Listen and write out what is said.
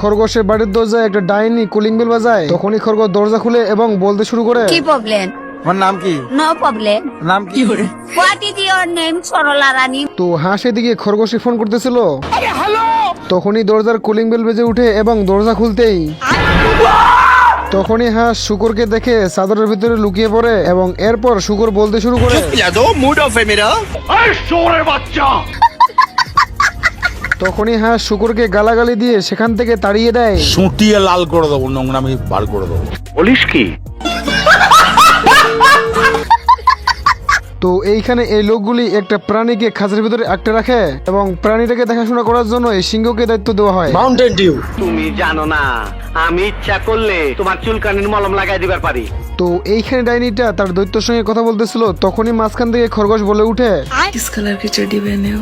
খরগোশের বাড়ির দরজায় একটা ডাইনি কলিং বেল বাজায়। তখনই খরগোশ দরজা খুলে এবং বলতে শুরু করে, কি প্রবলেম? আমার নাম কি? No problem. নাম কি? What is your name Sarala Rani? তো হাঁস এদিকে খরগোশে ফোন করতেছিল। তখনই দরজার কলিং বেল বেজে উঠে এবং দরজা খুলতেই তখনই হাঁস শুকরকে দেখে চাদরের ভিতরে লুকিয়ে পড়ে এবং এরপর শুকর বলতে শুরু করে, মুড অফ है मेरा। তখনই হাঁস শুকরকে গালাগালি দিয়ে সেখান থেকে তাড়িয়ে দেয়। সুটিয়ে লাল করে দেবো, নোংরামি বার করে দেবো। বলিস কি? তো এইখানে এই লোকগুলি একটা প্রাণীকে খাঁচার ভিতরে আটকে রাখে এবং প্রাণীটাকে দেখাশোনা করার জন্য এই সিংহকে দায়িত্ব দেওয়া হয়। Mountain Dew. তুমি জানো না আমি ইচ্ছা করলে তোমার চুলকানির মলম লাগাই দিবার পারি। তো এইখানে ডাইনিটা তার দৈত্যর সঙ্গে কথা বলতেছিল। তখনই মাঝখান থেকে খরগোশ বলে উঠে, किस कलर की चड्डी पहने हो?